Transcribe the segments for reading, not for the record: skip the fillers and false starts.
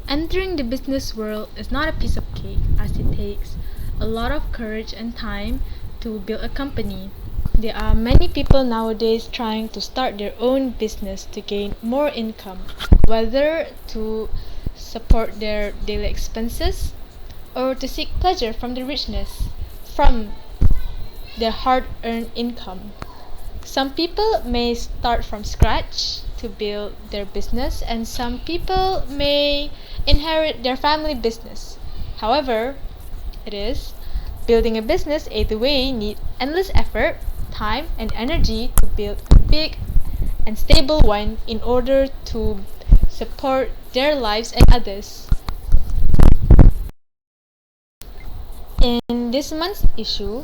Entering the business world is not a piece of cake, as it takes a lot of courage and time to build a company. There are many people nowadays trying to start their own business to gain more income, whether to support their daily expenses or to seek pleasure from the richness from their hard-earned income. Some people may start from scratch to build their business, and some people may inherit their family business. However, it is building a business either way needs endless effort, time, and energy to build a big and stable one in order to support their lives and others. In this month's issue,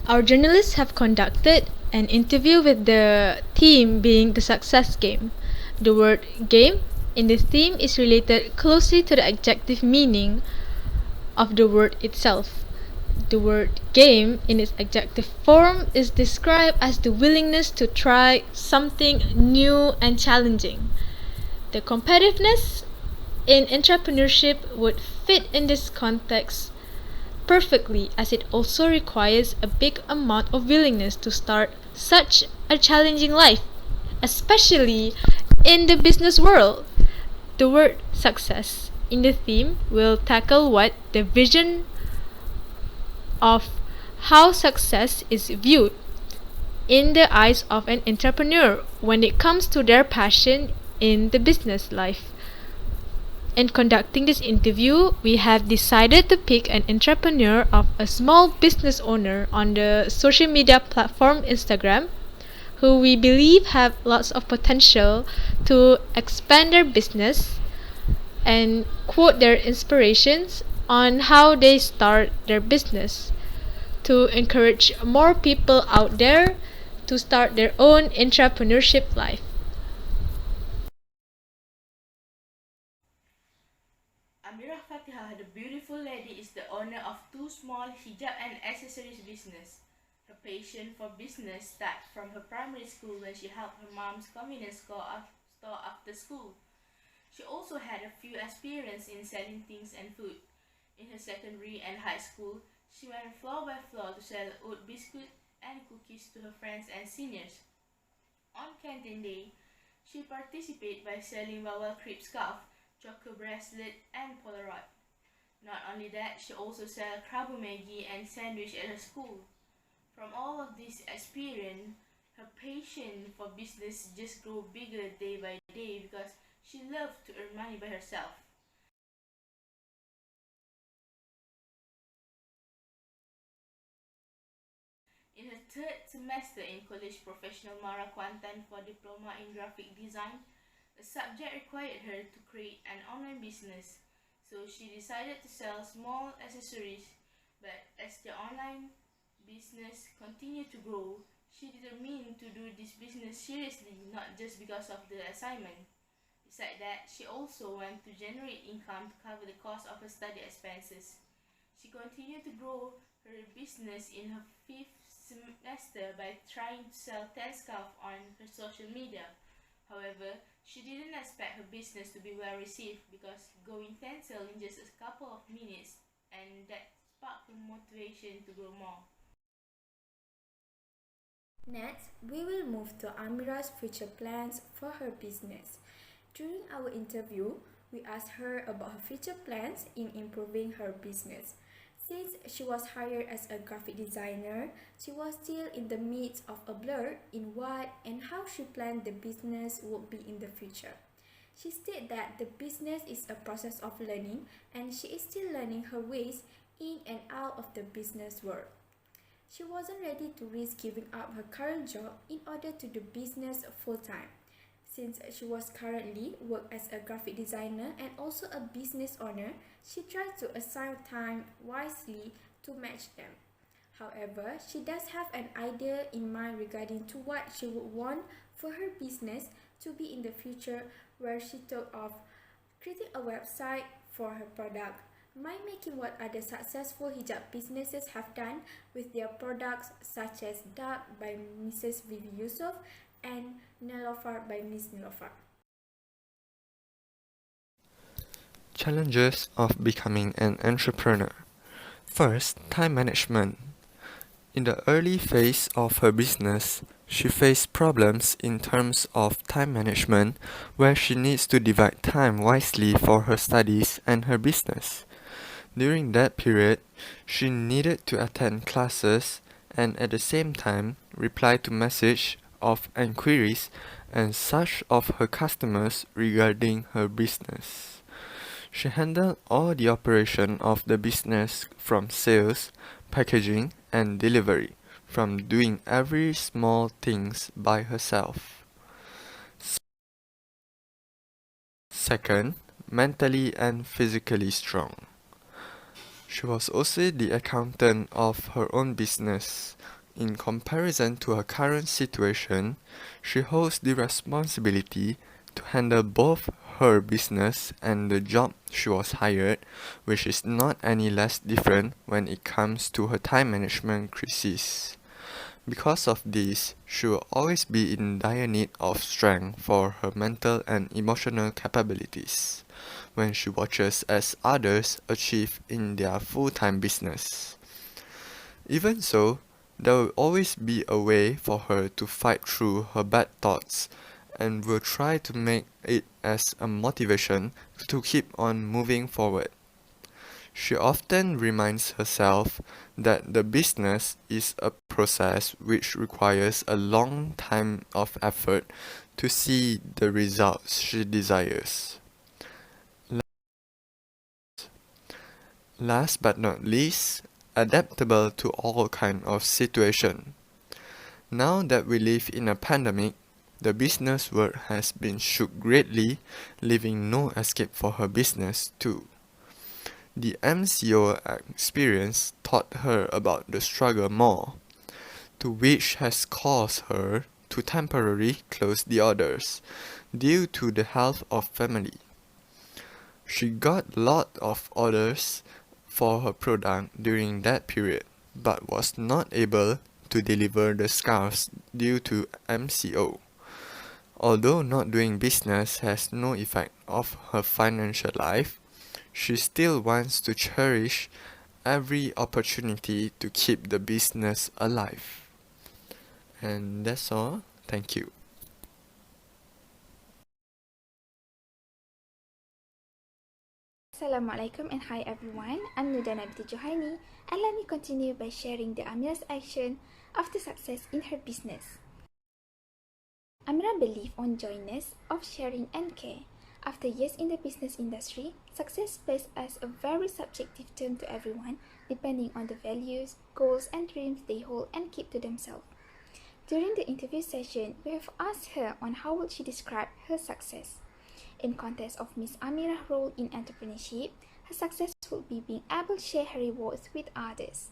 our journalists have conducted an interview with the theme being the success game. The word game in the theme is related closely to the adjective meaning of the word itself. The word game in its adjective form is described as the willingness to try something new and challenging. The competitiveness in entrepreneurship would fit in this context perfectly, as it also requires a big amount of willingness to start such a challenging life, especially in the business world. The word success in the theme will tackle what the vision of how success is viewed in the eyes of an entrepreneur when it comes to their passion in the business life. In conducting this interview, we have decided to pick an entrepreneur of a small business owner on the social media platform Instagram, who we believe have lots of potential to expand their business and quote their inspirations on how they start their business to encourage more people out there to start their own entrepreneurship life. Amira Fatiha, the beautiful lady, is the owner of two small hijab and accessories business. Her passion for business started from her primary school when she helped her mom's convenience store after school. She also had a few experience in selling things and food. In her secondary and high school, she went floor by floor to sell oat biscuit and cookies to her friends and seniors. On canteen day, she participated by selling bubble crepe scarf, choco bracelet, and Polaroid. Not only that, she also sell Krabu Maggi and sandwich at her school. From all of this experience, her passion for business just grew bigger day by day because she loved to earn money by herself. In her third semester in College Professional Mara Kuantan for Diploma in Graphic Design, a subject required her to create an online business, so she decided to sell small accessories. But as the online business continued to grow, she determined to do this business seriously, not just because of the assignment. Besides that, she also wanted to generate income to cover the cost of her study expenses. She continued to grow her business in her fifth semester by trying to sell 10 scarves on her social media. However, she didn't expect her business to be well received because going 10 sell in just a couple of minutes, and that sparked her motivation to grow more. Next, we will move to Amira's future plans for her business. During our interview, we asked her about her future plans in improving her business. Since she was hired as a graphic designer, she was still in the midst of a blur in what and how she planned the business would be in the future. She stated that the business is a process of learning and she is still learning her ways in and out of the business world. She wasn't ready to risk giving up her current job in order to do business full time. Since she was currently work as a graphic designer and also a business owner, she tried to assign time wisely to match them. However, she does have an idea in mind regarding to what she would want for her business to be in the future, where she thought of creating a website for her product, mind making what other successful hijab businesses have done with their products, such as Dark by Mrs. Vivi Yusuf and Nilofar by Miss Nilofar. Challenges of becoming an entrepreneur. First, time management. In the early phase of her business, she faced problems in terms of time management, where she needs to divide time wisely for her studies and her business. During that period, she needed to attend classes and at the same time reply to messages of inquiries and such of her customers regarding her business. She handled all the operation of the business from sales, packaging and delivery, from doing every small things by herself. Second, mentally and physically strong. She was also the accountant of her own business. In comparison to her current situation, she holds the responsibility to handle both her business and the job she was hired, which is not any less different when it comes to her time management crisis. Because of this, she will always be in dire need of strength for her mental and emotional capabilities when she watches as others achieve in their full-time business. Even so, there will always be a way for her to fight through her bad thoughts and will try to make it as a motivation to keep on moving forward. She often reminds herself that the business is a process which requires a long time of effort to see the results she desires. Last but not least, adaptable to all kind of situation. Now that we live in a pandemic, the business world has been shook greatly, leaving no escape for her business too. The MCO experience taught her about the struggle more, to which has caused her to temporarily close the orders due to the health of family. She got a lot of orders for her product during that period, but was not able to deliver the scarves due to MCO. Although not doing business has no effect of her financial life, she still wants to cherish every opportunity to keep the business alive. And that's all. Thank you. Assalamualaikum and hi everyone, I'm Nudana binti Johaini and let me continue by sharing the Amira's action after success in her business. Amira believes on joyness of sharing and care. After years in the business industry, success plays as a very subjective term to everyone depending on the values, goals and dreams they hold and keep to themselves. During the interview session, we have asked her on how would she describe her success. In context of Miss Amira's role in entrepreneurship, her success would be being able to share her rewards with others.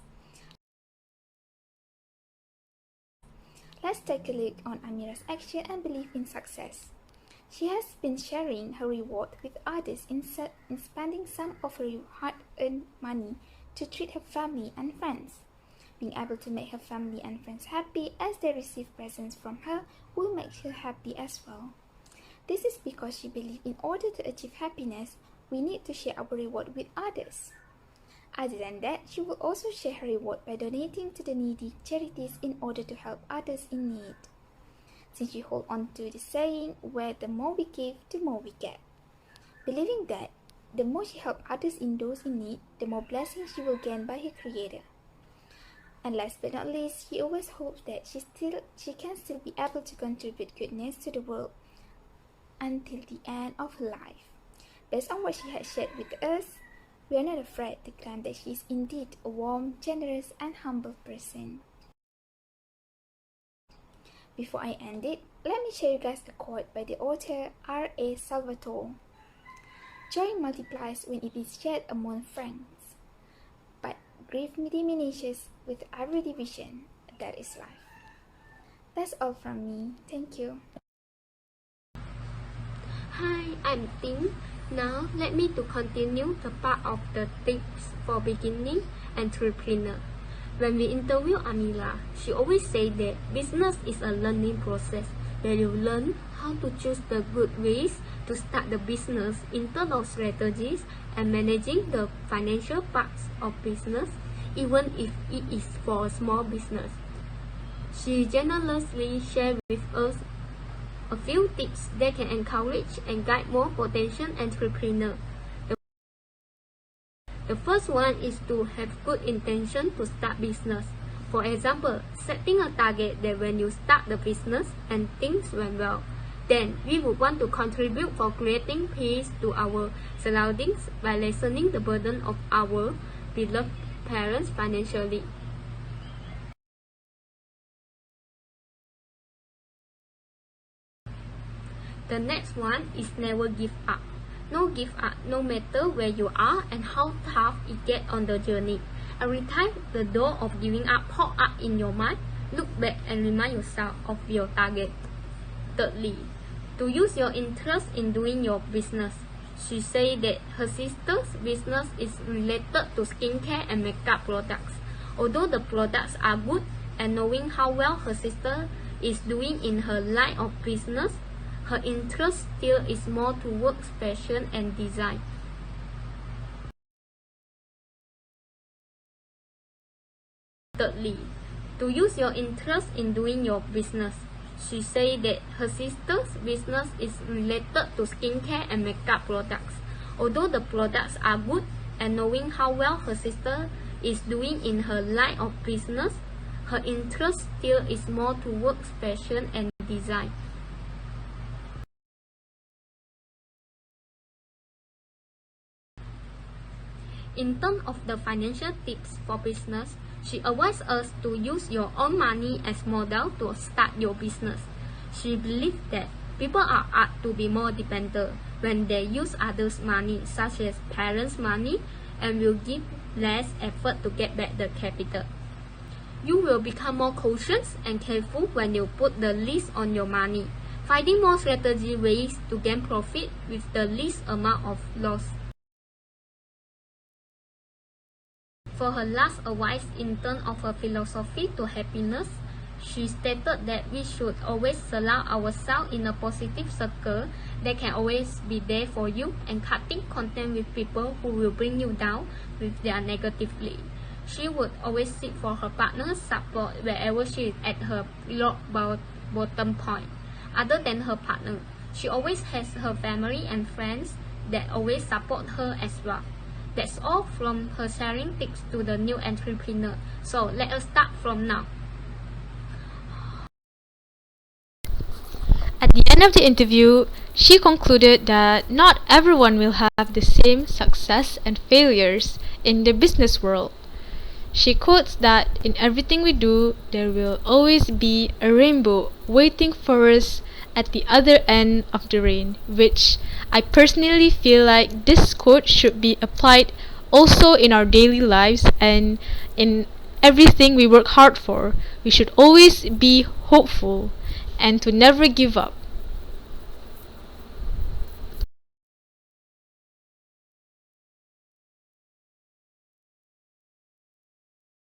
Let's take a look on Amira's action and belief in success. She has been sharing her reward with others in spending some of her hard-earned money to treat her family and friends. Being able to make her family and friends happy as they receive presents from her will make her happy as well. This is because she believes in order to achieve happiness, we need to share our reward with others. Other than that, she will also share her reward by donating to the needy charities in order to help others in need. Since she holds on to the saying, where the more we give, the more we get. Believing that, the more she helps others in those in need, the more blessings she will gain by her Creator. And last but not least, she always hopes that she can still be able to contribute goodness to the world until the end of her life. Based on what she has shared with us, we are not afraid to claim that she is indeed a warm, generous, and humble person. Before I end it, let me share you guys a quote by the author R.A. Salvatore. Joy multiplies when it is shared among friends, but grief diminishes with every division. That is life. That's all from me. Thank you. Hi, I'm Ting. Now let me to continue the part of the tips for beginning entrepreneur. When we interview Amira, she always say that business is a learning process. where you learn how to choose the good ways to start the business, internal strategies, and managing the financial parts of business, even if it is for a small business. She generously shared with us a few tips that can encourage and guide more potential entrepreneurs. The first one is to have good intention to start business. For example, setting a target that when you start the business and things went well, then we would want to contribute for creating peace to our surroundings by lessening the burden of our beloved parents financially. The next one is never give up. No give up, no matter where you are and how tough it gets on the journey. Every time the door of giving up pop up in your mind, look back and remind yourself of your target. Thirdly, to use your interest in doing your business. She said that her sister's business is related to skincare and makeup products. Although the products are good, and knowing how well her sister is doing in her line of business, her interest still is more towards fashion and design. Thirdly, to use your interest in doing your business. She said that her sister's business is related to skincare and makeup products. Although the products are good, and knowing how well her sister is doing in her line of business, her interest still is more towards fashion and design. In terms of the financial tips for business, she advised us to use your own money as model to start your business. She believes that people are apt to be more dependent when they use others' money, such as parents' money, and will give less effort to get back the capital. You will become more cautious and careful when you put the least on your money, finding more strategy ways to gain profit with the least amount of loss. For her last advice in terms of her philosophy to happiness, she stated that we should always surround ourselves in a positive circle that can always be there for you, and cutting contact with people who will bring you down with their negatively. She would always seek for her partner's support wherever she is at her rock bottom point. Other than her partner, she always has her family and friends that always support her as well. That's all from her sharing tips to the new entrepreneur. So let us start from now. At the end of the interview, she concluded that not everyone will have the same success and failures in the business world. She quotes that in everything we do, there will always be a rainbow waiting for us at the other end of the rain, which I personally feel like this quote should be applied also in our daily lives and in everything we work hard for. We should always be hopeful and to never give up.